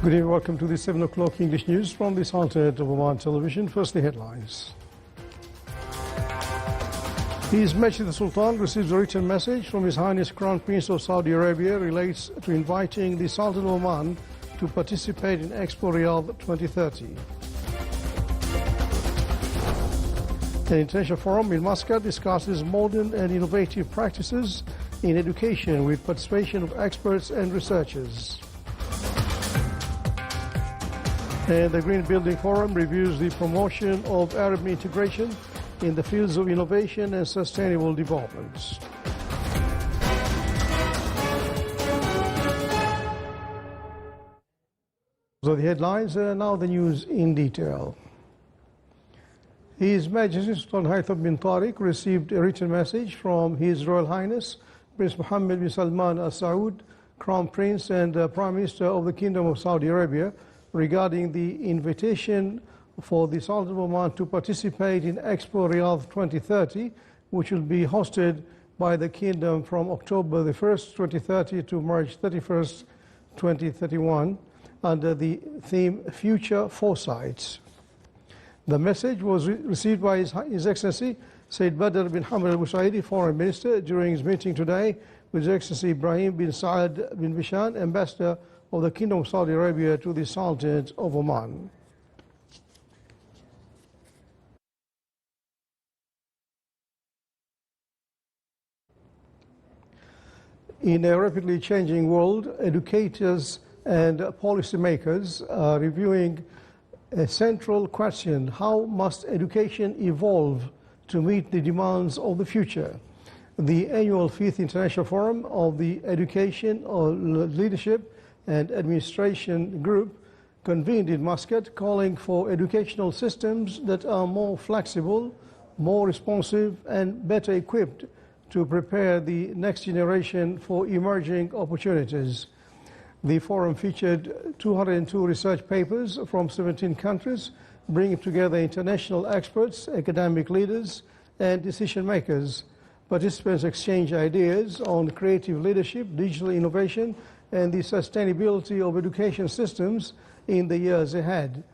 Good evening, welcome to the 7 o'clock English news from the Sultanate of Oman television. First, the headlines. His Majesty the Sultan receives a written message from His Highness Crown Prince of Saudi Arabia relates to inviting the Sultan of Oman to participate in Expo Riyadh 2030. An international forum in Muscat discusses modern and innovative practices in education with participation of experts and researchers. And the Green Building Forum reviews the promotion of Arab integration in the fields of innovation and sustainable development. So the headlines, now the news in detail. His Majesty Sultan Haytham bin Tariq received a written message from His Royal Highness Prince Mohammed bin Salman Al Saud, Crown Prince and Prime Minister of the Kingdom of Saudi Arabia, regarding the invitation for the Sultan of Oman to participate in Expo Riyadh 2030, which will be hosted by the Kingdom from October the 1st, 2030 to March 31st, 2031, under the theme Future Foresights. The message was received by His Excellency Sayyid Badr bin Hamad al-Busaidi, Foreign Minister, during his meeting today with His Excellency Ibrahim bin Saad bin Bishan, Ambassador of the Kingdom of Saudi Arabia to the Sultanate of Oman. In a rapidly changing world, educators and policymakers are reviewing a central question: how must education evolve to meet the demands of the future? The annual 5th International Forum of the Education, Leadership and Administration Group convened in Muscat, calling for educational systems that are more flexible, more responsive and better equipped to prepare the next generation for emerging opportunities. The forum featured 202 research papers from 17 countries, bringing together international experts, academic leaders and decision makers. Participants exchanged ideas on creative leadership, digital innovation and the sustainability of education systems in the years ahead.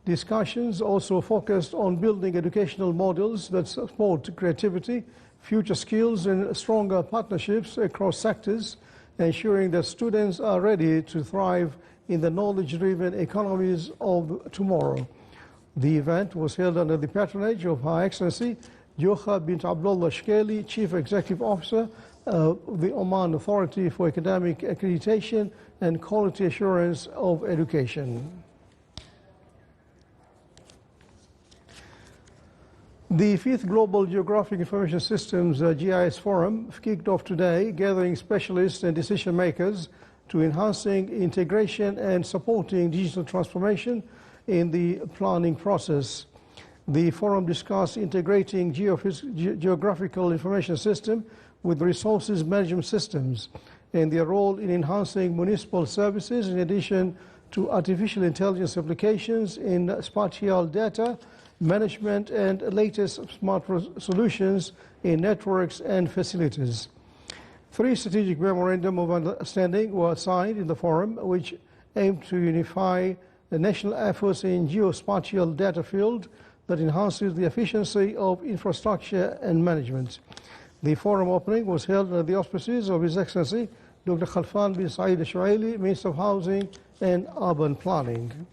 Discussions also focused on building educational models that support creativity, future skills and stronger partnerships across sectors, ensuring that students are ready to thrive in the knowledge-driven economies of tomorrow. The event was held under the patronage of Her Excellency Jocha bint Abdullah Shkeli, Chief Executive Officer of the Oman Authority for Academic Accreditation and Quality Assurance of Education. The 5th Global Geographic Information Systems GIS Forum kicked off today, gathering specialists and decision makers to enhancing integration and supporting digital transformation in the planning process. The forum discussed integrating geographical information system with resources management systems and their role in enhancing municipal services, in addition to artificial intelligence applications in spatial data management and latest smart solutions in networks and facilities. 3 strategic memorandum of understanding were signed in the forum, which aim to unify the national efforts in geospatial data field that enhances the efficiency of infrastructure and management. The forum opening was held under the auspices of His Excellency Dr. Khalfan bin Saeed Al-Shuaili, Minister of Housing and Urban Planning.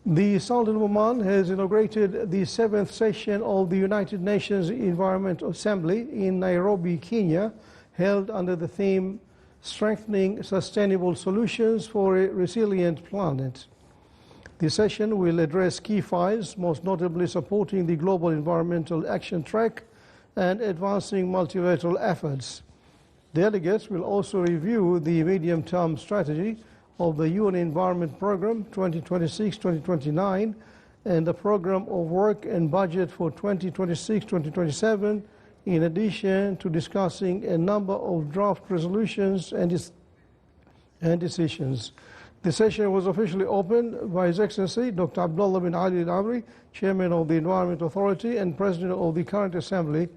The Sultan of Oman has inaugurated the 7th session of the United Nations Environment Assembly in Nairobi, Kenya, held under the theme Strengthening Sustainable Solutions for a Resilient Planet. The session will address key files, most notably supporting the Global Environmental Action Track and advancing multilateral efforts. Delegates will also review the medium-term strategy of the UN Environment Programme 2026-2029 and the Programme of Work and Budget for 2026-2027, in addition to discussing a number of draft resolutions and decisions. The session was officially opened by His Excellency Dr. Abdullah bin Ali Al-Amri, Chairman of the Environment Authority and President of the current Assembly.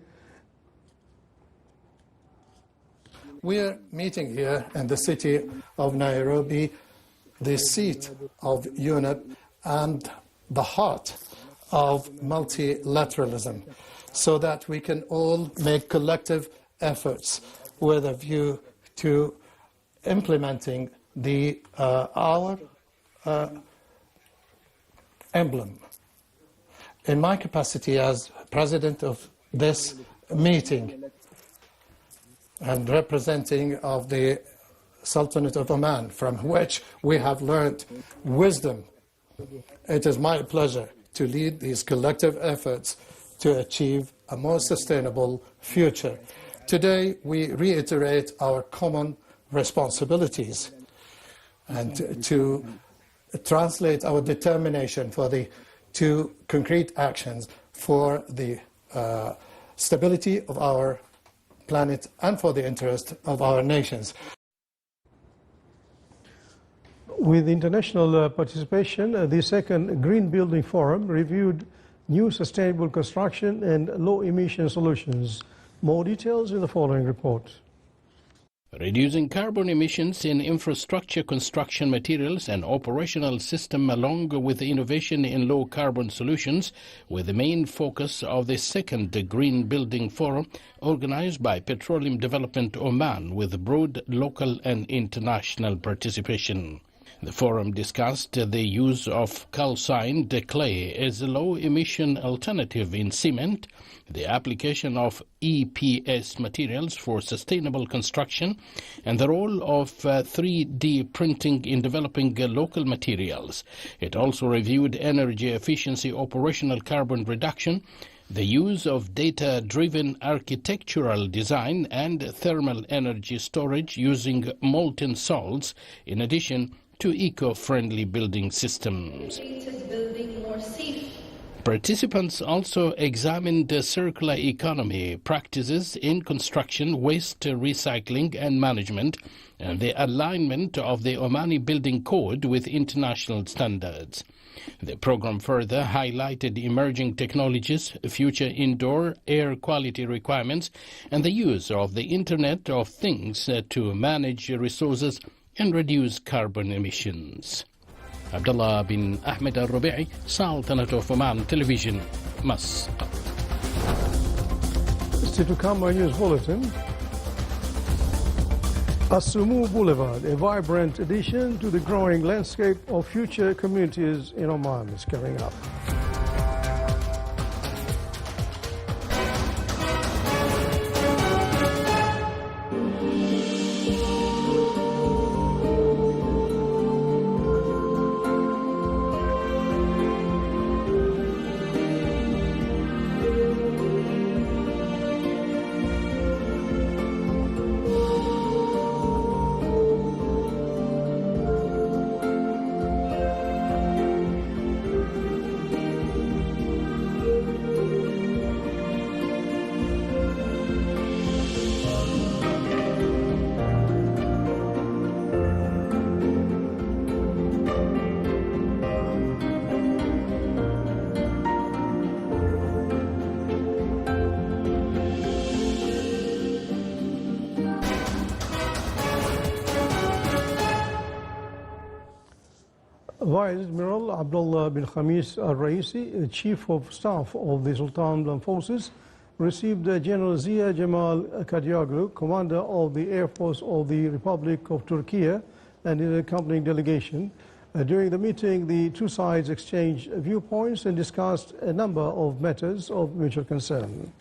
We're meeting here in the city of Nairobi, the seat of UNEP and the heart of multilateralism, so that we can all make collective efforts with a view to implementing our emblem. In my capacity as president of this meeting and representing of the Sultanate of Oman, from which we have learned wisdom, it is my pleasure to lead these collective efforts to achieve a more sustainable future. Today, we reiterate our common responsibilities and to translate our determination for the two concrete actions for the stability of our planet and for the interest of our nations. With international participation, the second Green Building Forum reviewed new sustainable construction and low-emission solutions. More details in the following report. Reducing carbon emissions in infrastructure construction materials and operational system, along with innovation in low-carbon solutions, were the main focus of the second Green Building Forum organized by Petroleum Development Oman, with broad local and international participation. The forum discussed the use of calcined clay as a low-emission alternative in cement, the application of EPS materials for sustainable construction, and the role of 3D printing in developing local materials. It also reviewed energy efficiency, operational carbon reduction, the use of data-driven architectural design, and thermal energy storage using molten salts, in addition to eco-friendly building systems. Participants also examined the circular economy practices in construction, waste recycling and management, and the alignment of the Omani Building Code with international standards. The program further highlighted emerging technologies, future indoor air quality requirements, and the use of the Internet of Things to manage resources and reduce carbon emissions. Abdullah bin Ahmed al-Rubi'i, Sultanate of Oman Television, Muscat. Still to come, our news bulletin. Asumu Boulevard, a vibrant addition to the growing landscape of future communities in Oman, is coming up. Vice Admiral Abdullah bin Khamis al-Raisi, Chief of Staff of the Sultan Armed Forces, received General Zia Jamal Kadioglu, Commander of the Air Force of the Republic of Turkey, and his accompanying delegation. During the meeting, the two sides exchanged viewpoints and discussed a number of matters of mutual concern.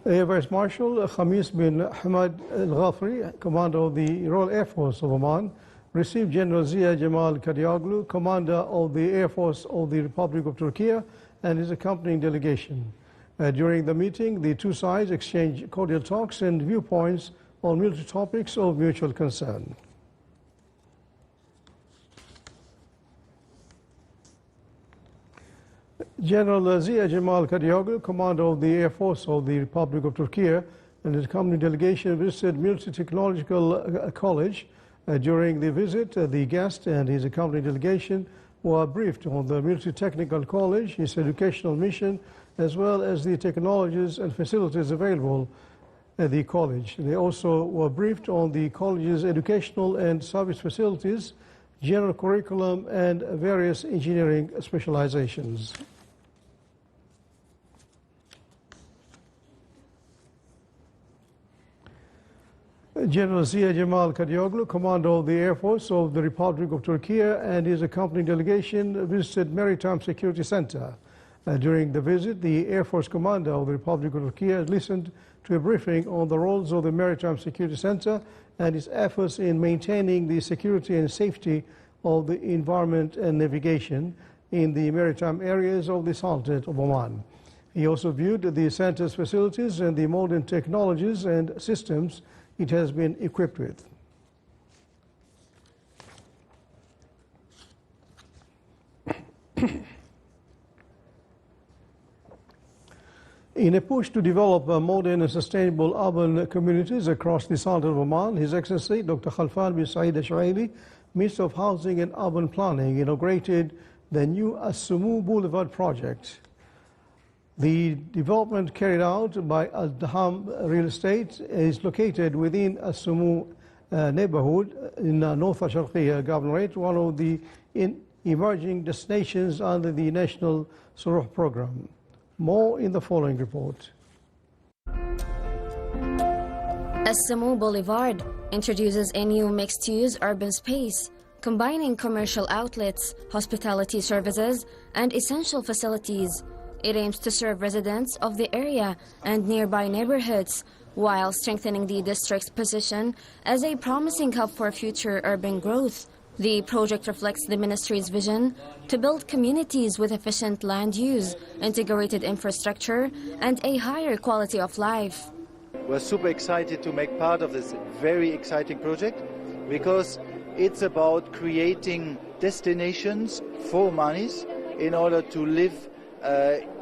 Air Vice Marshal Khamis bin Hamad Al-Ghafri, Commander of the Royal Air Force of Oman, received General Zia Jamal Kadioglu, Commander of the Air Force of the Republic of Turkey, and his accompanying delegation. During the meeting, the two sides exchanged cordial talks and viewpoints on military topics of mutual concern. General Zia Jamal Kadioglu, Commander of the Air Force of the Republic of Turkey, and his accompanying delegation visited Military Technological College. During the visit, the guest and his accompanying delegation were briefed on the Military Technical College, its educational mission, as well as the technologies and facilities available at the college. They also were briefed on the college's educational and service facilities, general curriculum, and various engineering specializations. General Ziya Jamal Kadioglu, Commander of the Air Force of the Republic of Turkey, and his accompanying delegation visited Maritime Security Center. During the visit, the Air Force Commander of the Republic of Turkey listened to a briefing on the roles of the Maritime Security Center and its efforts in maintaining the security and safety of the environment and navigation in the maritime areas of the Sultanate of Oman. He also viewed the center's facilities and the modern technologies and systems it has been equipped with. In a push to develop modern and sustainable urban communities across the Sultanate of Oman, His Excellency Dr. Khalfan bin Saeed Al-Shuaili, Minister of Housing and Urban Planning, inaugurated the new As-Sumu Boulevard project. The development carried out by Al-Daham Real Estate is located within As-Sumu neighborhood in North Sharqiya Governorate, one of the emerging destinations under the National Suruh program. More in the following report. As-Sumu Boulevard introduces a new mixed-use urban space, combining commercial outlets, hospitality services, and essential facilities. It aims to serve residents of the area and nearby neighborhoods, while strengthening the district's position as a promising hub for future urban growth. The project reflects the ministry's vision to build communities with efficient land use, integrated infrastructure, and a higher quality of life. We're super excited to make part of this very exciting project because it's about creating destinations for Omanis in order to live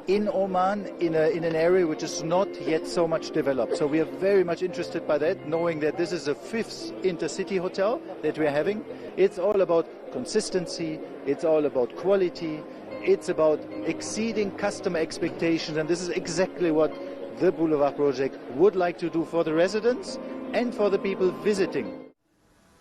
in Oman in an area which is not yet so much developed. So we are very much interested by that, knowing that this is the 5th intercity hotel that we are having. It's all about consistency, it's all about quality, it's about exceeding customer expectations, and this is exactly what the Boulevard project would like to do for the residents and for the people visiting.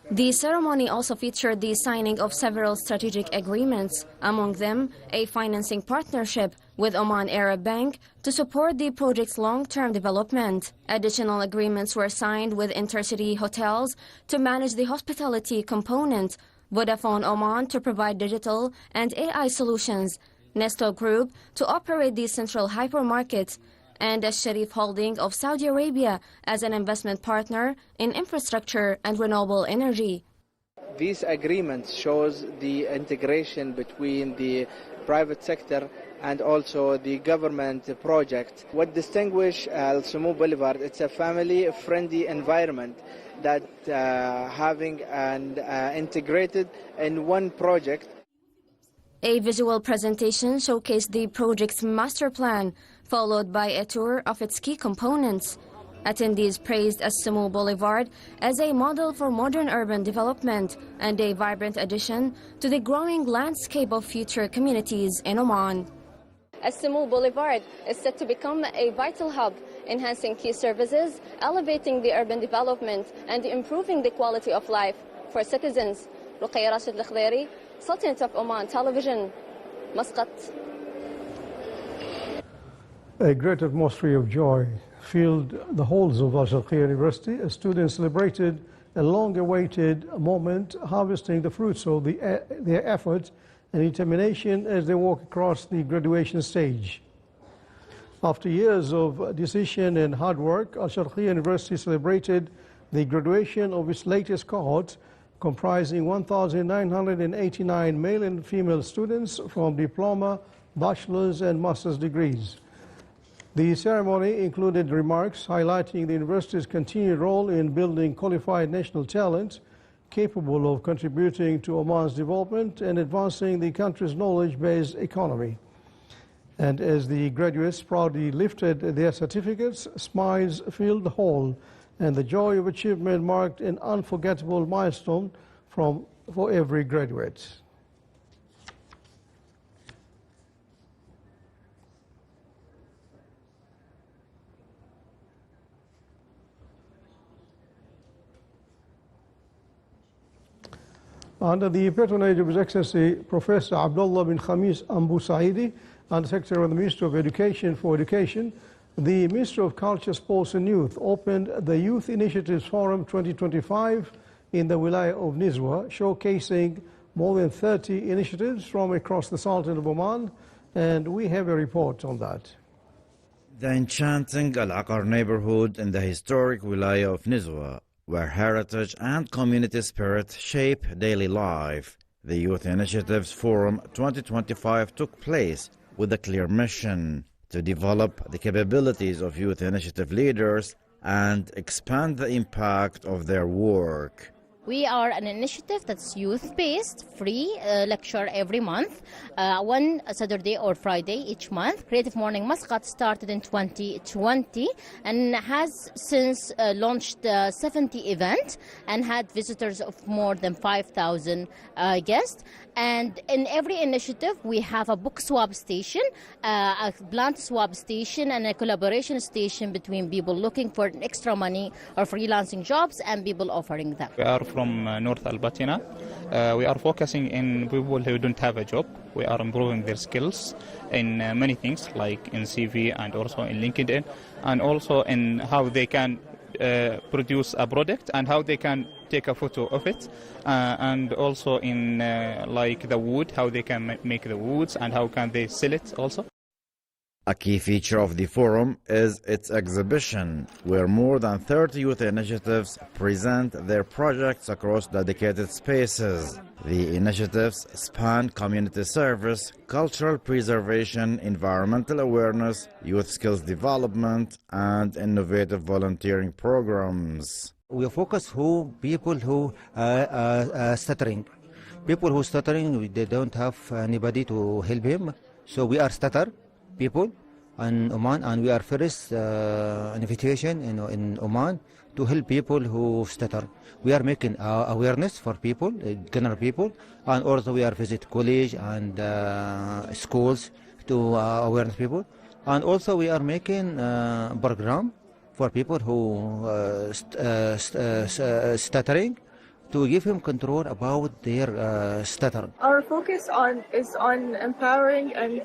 The ceremony also featured the signing of several strategic agreements, among them a financing partnership with Oman Arab Bank to support the project's long-term development. Additional agreements were signed with intercity hotels to manage the hospitality component, Vodafone Oman to provide digital and AI solutions, Nesto Group to operate the central hypermarket, and a Sharif Holding of Saudi Arabia as an investment partner in infrastructure and renewable energy. These agreements shows the integration between the private sector and also the government project. What distinguishes Al-Sumu Boulevard, it's a family-friendly environment that having and integrated in one project. A visual presentation showcased the project's master plan, followed by a tour of its key components. Attendees praised As-Sumu Boulevard as a model for modern urban development and a vibrant addition to the growing landscape of future communities in Oman. As-Sumu Boulevard is set to become a vital hub, enhancing key services, elevating the urban development, and improving the quality of life for citizens. Ruqayya Rashid Al-Khdairi, Sultanate of Oman Television, Muscat. A great atmosphere of joy filled the halls of Al-Sharqiya University as students celebrated a long-awaited moment, harvesting the fruits of their effort and determination as they walk across the graduation stage. After years of decision and hard work, Al-Sharqiya University celebrated the graduation of its latest cohort, comprising 1,989 male and female students from diploma, bachelor's and master's degrees. The ceremony included remarks highlighting the university's continued role in building qualified national talent capable of contributing to Oman's development and advancing the country's knowledge-based economy. And as the graduates proudly lifted their certificates, smiles filled the hall, and the joy of achievement marked an unforgettable milestone for every graduate. Under the patronage of His Excellency Professor Abdullah bin Khamis Ambu Saidi, Under Secretary of the Ministry of Education for Education, the Ministry of Culture, Sports and Youth opened the Youth Initiatives Forum 2025 in the Wilaya of Nizwa, showcasing more than 30 initiatives from across the Sultanate of Oman, and we have a report on that. The enchanting Al-Aqar neighborhood in the historic Wilaya of Nizwa, where heritage and community spirit shape daily life. The Youth Initiatives Forum 2025 took place with a clear mission to develop the capabilities of youth initiative leaders and expand the impact of their work. We are an initiative that's youth-based, free lecture every month, one Saturday or Friday each month. Creative Morning Muscat started in 2020 and has since launched 70 events and had visitors of more than 5,000 guests. And in every initiative, we have a book swap station, a plant swap station, and a collaboration station between people looking for extra money or freelancing jobs and people offering them. We are from North Al-Batina. We are focusing in people who don't have a job. We are improving their skills in many things, like in CV and also in LinkedIn, and also in how they can produce a product and how they can take a photo of it, and also in like the wood, how they can make the woods and how can they sell it also. A key feature of the forum is its exhibition, where more than 30 youth initiatives present their projects across dedicated spaces. The initiatives span community service, cultural preservation, environmental awareness, youth skills development, and innovative volunteering programs. We focus on people who stuttering. People who stuttering, they don't have anybody to help him. So we are stutter people in Oman, and we are first invitation in Oman to help people who stutter. We are making awareness for people, general people, and also we are visit college and schools to awareness people, and also we are making program for people who stuttering, to give him control about their stutter. Our focus is on empowering and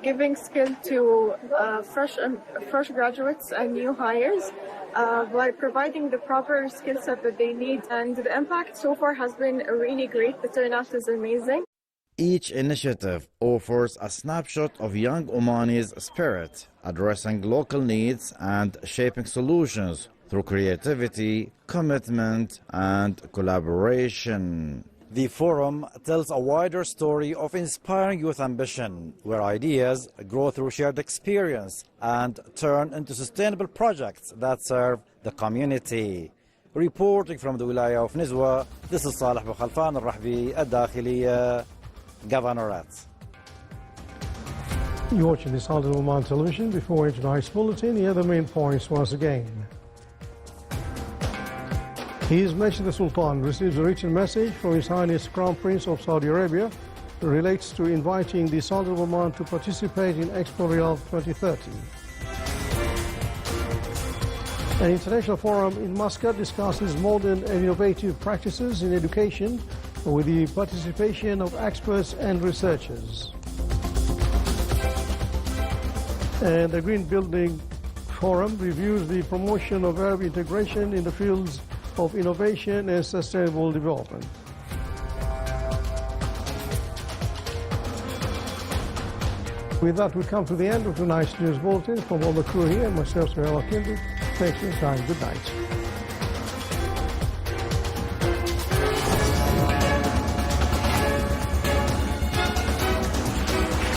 giving skill to fresh graduates and new hires by providing the proper skill set that they need. And the impact so far has been really great. The turnout is amazing. Each initiative offers a snapshot of young Omani's spirit, addressing local needs and shaping solutions through creativity, commitment, and collaboration. The forum tells a wider story of inspiring youth ambition, where ideas grow through shared experience and turn into sustainable projects that serve the community. Reporting from the Wilaya of Nizwa, this is Saleh Bukhalfan Al-Rahbi, Al-Dakhiliya, Governorate. You're watching the Sultanate of Oman television. Before tonight's bulletin, here are the main points once again. His Majesty the Sultan receives a written message from His Highness Crown Prince of Saudi Arabia that relates to inviting the Sultanate of Oman to participate in Expo Riyadh 2030. An international forum in Muscat discusses modern and innovative practices in education with the participation of experts and researchers. And the Green Building Forum reviews the promotion of Arab integration in the fields of innovation and sustainable development. With that, we come to the end of tonight's news bulletin. From all the crew here, myself, Sir Al-Kindi, thanks for your time. Good night.